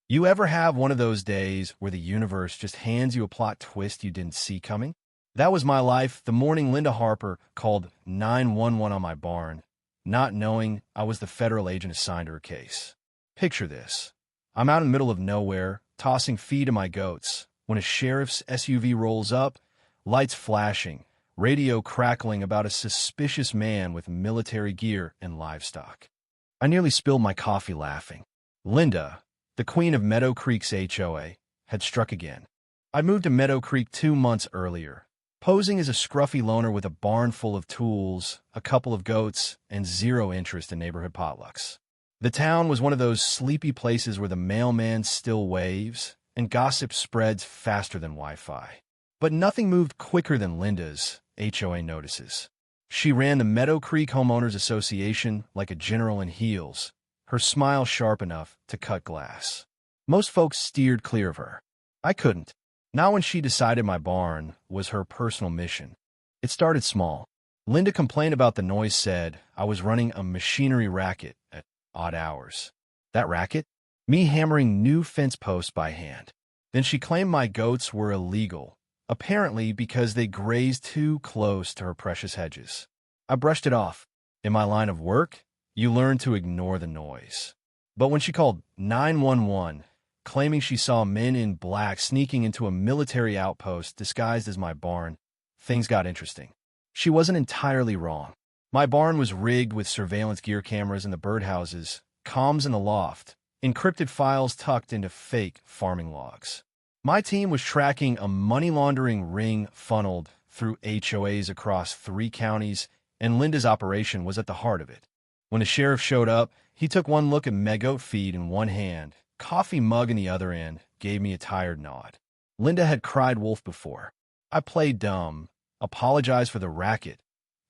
You ever have one of those days where the universe just hands you a plot twist you didn't see coming? That was my life the morning Linda Harper called 911 on my barn, not knowing I was the federal agent assigned to her case. Picture this. I'm out in the middle of nowhere, tossing feed to my goats, when a sheriff's SUV rolls up, lights flashing, radio crackling about a suspicious man with military gear and livestock. I nearly spilled my coffee laughing. Linda, the queen of Meadow Creek's HOA, had struck again. I'd moved to Meadow Creek 2 months earlier, posing as a scruffy loner with a barn full of tools, a couple of goats, and zero interest in neighborhood potlucks. The town was one of those sleepy places where the mailman still waves and gossip spreads faster than Wi-Fi. But nothing moved quicker than Linda's HOA notices. She ran the Meadow Creek Homeowners Association like a general in heels, her smile sharp enough to cut glass. Most folks steered clear of her. I couldn't. Not when she decided my barn was her personal mission. It started small. Linda complained about the noise, said I was running a machinery racket at odd hours. That racket? Me hammering new fence posts by hand. Then she claimed my goats were illegal, apparently because they grazed too close to her precious hedges. I brushed it off. In my line of work, you learn to ignore the noise. But when she called 911, claiming she saw men in black sneaking into a military outpost disguised as my barn, things got interesting. She wasn't entirely wrong. My barn was rigged with surveillance gear cameras in the birdhouses, comms in the loft, encrypted files tucked into fake farming logs. My team was tracking a money laundering ring funneled through HOAs across 3 counties, and Linda's operation was at the heart of it. When the sheriff showed up, he took one look at my goat feed in one hand, coffee mug in the other end, gave me a tired nod. Linda had cried wolf before. I played dumb, apologized for the racket,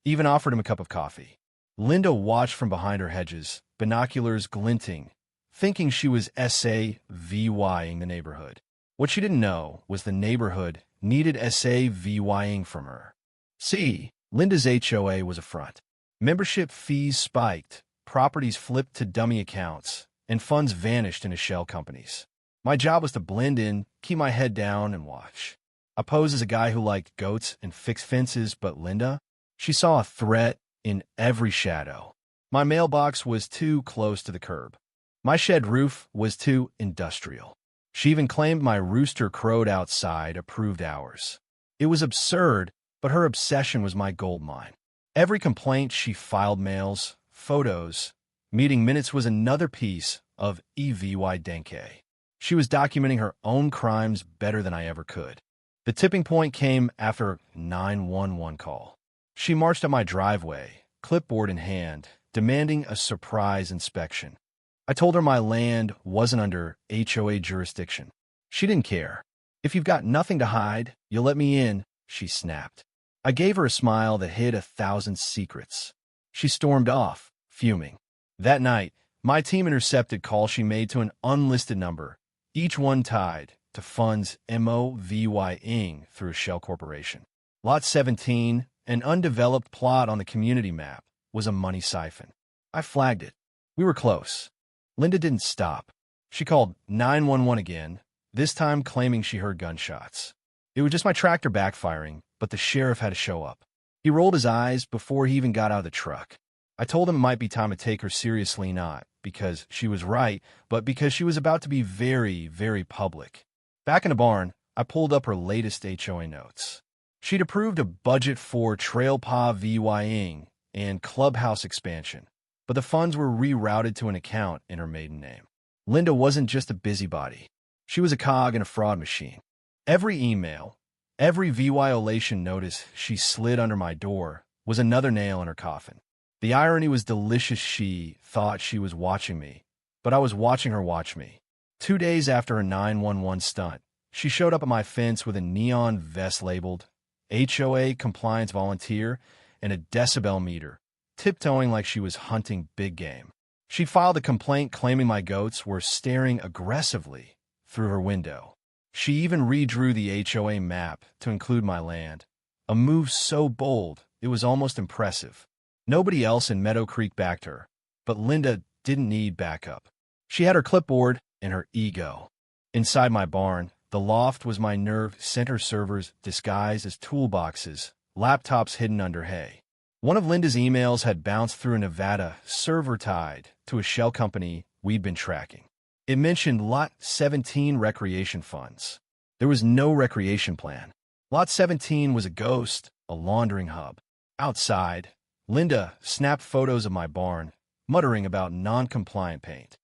even offered him a cup of coffee. Linda watched from behind her hedges, binoculars glinting, thinking she was SAVYing the neighborhood. What she didn't know was the neighborhood needed SAVYing from her. See, Linda's HOA was a front. Membership fees spiked, properties flipped to dummy accounts, and funds vanished into shell companies. My job was to blend in, keep my head down, and watch. I posed as a guy who liked goats and fixed fences, but Linda, she saw a threat in every shadow. My mailbox was too close to the curb. My shed roof was too industrial. She even claimed my rooster crowed outside approved hours. It was absurd, but her obsession was my gold mine. Every complaint she filed, mails, photos, meeting minutes, was another piece of EVY Denke. She was documenting her own crimes better than I ever could. The tipping point came after a 911 call. She marched up my driveway, clipboard in hand, demanding a surprise inspection. I told her my land wasn't under HOA jurisdiction. She didn't care. If you've got nothing to hide, you'll let me in, she snapped. I gave her a smile that hid 1,000 secrets. She stormed off, fuming. That night, my team intercepted calls she made to an unlisted number, each one tied to funds MOVYing through a shell corporation. Lot 17, an undeveloped plot on the community map, was a money siphon. I flagged it. We were close. Linda didn't stop. She called 911 again, this time claiming she heard gunshots. It was just my tractor backfiring, but the sheriff had to show up. He rolled his eyes before he even got out of the truck. I told him it might be time to take her seriously, not because she was right, but because she was about to be very, very public. Back in the barn, I pulled up her latest HOA notes. She'd approved a budget for Trail Pa VYing and clubhouse expansion, but the funds were rerouted to an account in her maiden name. Linda wasn't just a busybody. She was a cog in a fraud machine. Every email, every violation notice she slid under my door was another nail in her coffin. The irony was delicious. She thought she was watching me, but I was watching her watch me. 2 days after a 911 stunt, she showed up at my fence with a neon vest labeled HOA compliance volunteer and a decibel meter, tiptoeing like she was hunting big game. She filed a complaint claiming my goats were staring aggressively through her window. She even redrew the HOA map to include my land, a move so bold it was almost impressive. Nobody else in Meadow Creek backed her, but Linda didn't need backup. She had her clipboard and her ego. Inside my barn, the loft was my nerve center servers disguised as toolboxes, laptops hidden under hay. One of Linda's emails had bounced through a Nevada server tied to a shell company we'd been tracking. It mentioned Lot 17 recreation funds. There was no recreation plan. Lot 17 was a ghost, a laundering hub. Outside, Linda snapped photos of my barn, muttering about non-compliant paint.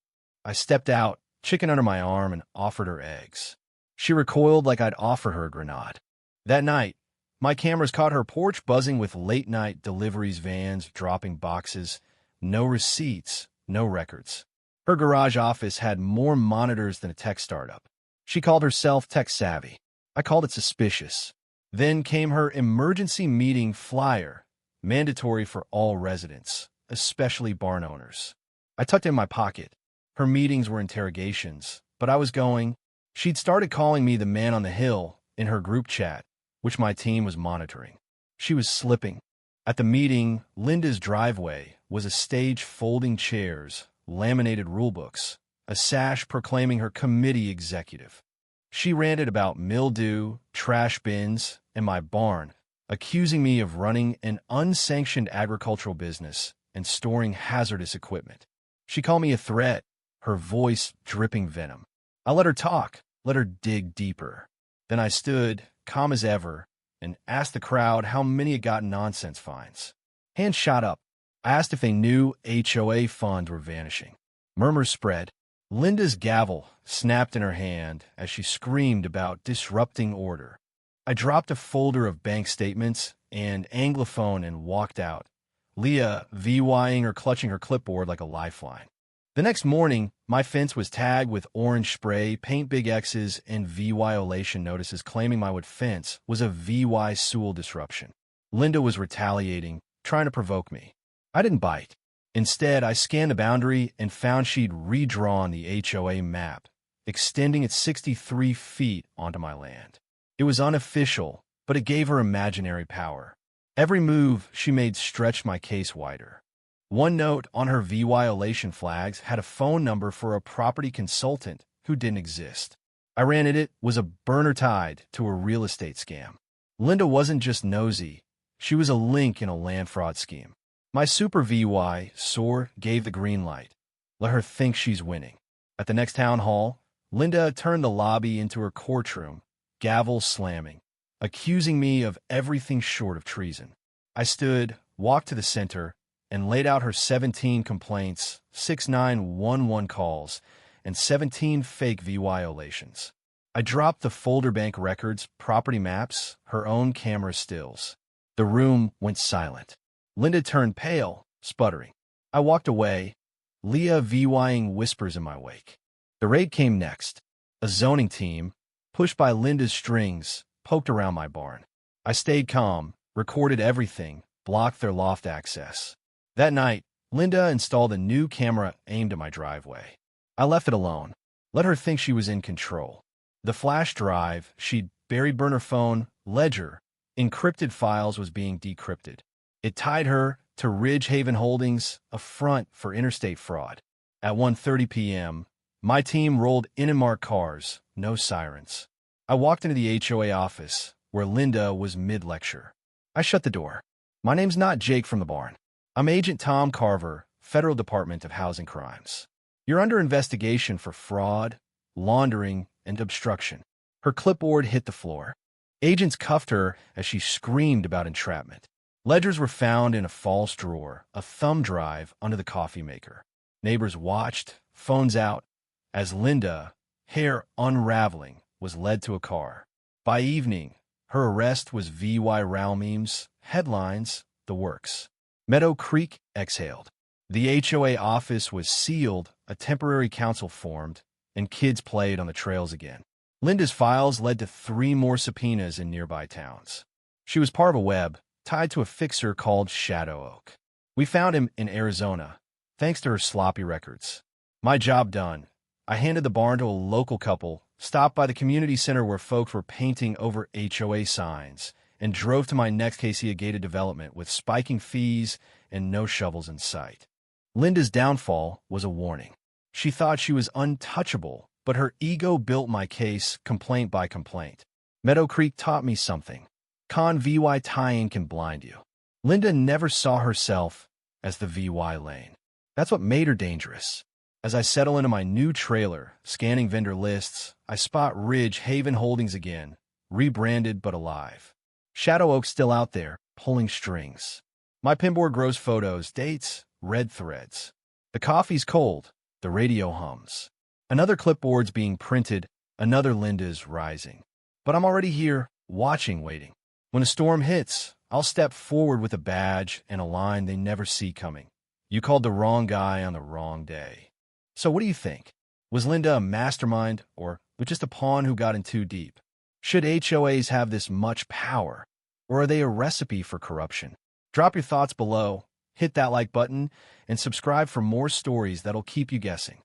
I stepped out, chicken under my arm, and offered her eggs. She recoiled like I'd offered her a grenade. That night, my cameras caught her porch buzzing with late-night deliveries vans dropping boxes. No receipts, no records. Her garage office had more monitors than a tech startup. She called herself tech-savvy. I called it suspicious. Then came her emergency meeting flyer, mandatory for all residents, especially barn owners. I tucked it in my pocket. Her meetings were interrogations, but I was going. She'd started calling me the man on the hill in her group chat, which my team was monitoring. She was slipping. At the meeting, Linda's driveway was a stage folding chairs, laminated rulebooks, a sash proclaiming her committee executive. She ranted about mildew, trash bins, and my barn, accusing me of running an unsanctioned agricultural business and storing hazardous equipment. She called me a threat, her voice dripping venom. I let her talk, let her dig deeper. Then I stood, calm as ever, and asked the crowd how many had gotten nonsense fines. Hands shot up. I asked if they knew HOA funds were vanishing. Murmurs spread. Linda's gavel snapped in her hand as she screamed about disrupting order. I dropped a folder of bank statements and Anglophone and walked out, Leah VYing or clutching her clipboard like a lifeline. The next morning, my fence was tagged with orange spray, paint big X's, and violation notices claiming my wood fence was a VY Sewell disruption. Linda was retaliating, trying to provoke me. I didn't bite. Instead, I scanned the boundary and found she'd redrawn the HOA map, extending it 63 feet onto my land. It was unofficial, but it gave her imaginary power. Every move she made stretched my case wider. One note on her violation flags had a phone number for a property consultant who didn't exist. I ran it was a burner tied to a real estate scam. Linda wasn't just nosy. She was a link in a land fraud scheme. My super VY, SOAR, gave the green light. Let her think she's winning. At the next town hall, Linda turned the lobby into her courtroom, gavel slamming, accusing me of everything short of treason. I stood, walked to the center, and laid out her 17 complaints, 6 911 calls, and 17 fake violations. I dropped the folder bank records, property maps, her own camera stills. The room went silent. Linda turned pale, sputtering. I walked away, Leah VYing whispers in my wake. The raid came next. A zoning team, pushed by Linda's strings, poked around my barn. I stayed calm, recorded everything, blocked their loft access. That night, Linda installed a new camera aimed at my driveway. I left it alone, let her think she was in control. The flash drive she'd buried burner phone, ledger, encrypted files was being decrypted. It tied her to Ridge Haven Holdings, a front for interstate fraud. At 1:30 p.m., my team rolled in and marked cars, no sirens. I walked into the HOA office, where Linda was mid-lecture. I shut the door. My name's not Jake from the barn. I'm Agent Tom Carver, Federal Department of Housing Crimes. You're under investigation for fraud, laundering, and obstruction. Her clipboard hit the floor. Agents cuffed her as she screamed about entrapment. Ledgers were found in a false drawer, a thumb drive under the coffee maker. Neighbors watched, phones out, as Linda, hair unraveling, was led to a car. By evening, her arrest was VY Row memes, headlines, the works. Meadow Creek exhaled. The HOA office was sealed, a temporary council formed, and kids played on the trails again. Linda's files led to 3 more subpoenas in nearby towns. She was part of a web, tied to a fixer called Shadow Oak. We found him in Arizona, thanks to her sloppy records. My job done. I handed the barn to a local couple, stopped by the community center where folks were painting over HOA signs, and drove to my next Cassia gated development with spiking fees and no shovels in sight. Linda's downfall was a warning. She thought she was untouchable but her ego built my case complaint by complaint. Meadow Creek taught me something. Con VY tie-in can blind you. Linda never saw herself as the VY lane. That's what made her dangerous. As I settle into my new trailer, scanning vendor lists, I spot Ridge Haven Holdings again, rebranded but alive. Shadow Oak's still out there, pulling strings. My pinboard grows photos, dates, red threads. The coffee's cold, the radio hums. Another clipboard's being printed, another Linda's rising. But I'm already here, watching, waiting. When a storm hits, I'll step forward with a badge and a line they never see coming. You called the wrong guy on the wrong day. So what do you think? Was Linda a mastermind or just a pawn who got in too deep? Should HOAs have this much power, or are they a recipe for corruption? Drop your thoughts below, hit that like button, and subscribe for more stories that'll keep you guessing.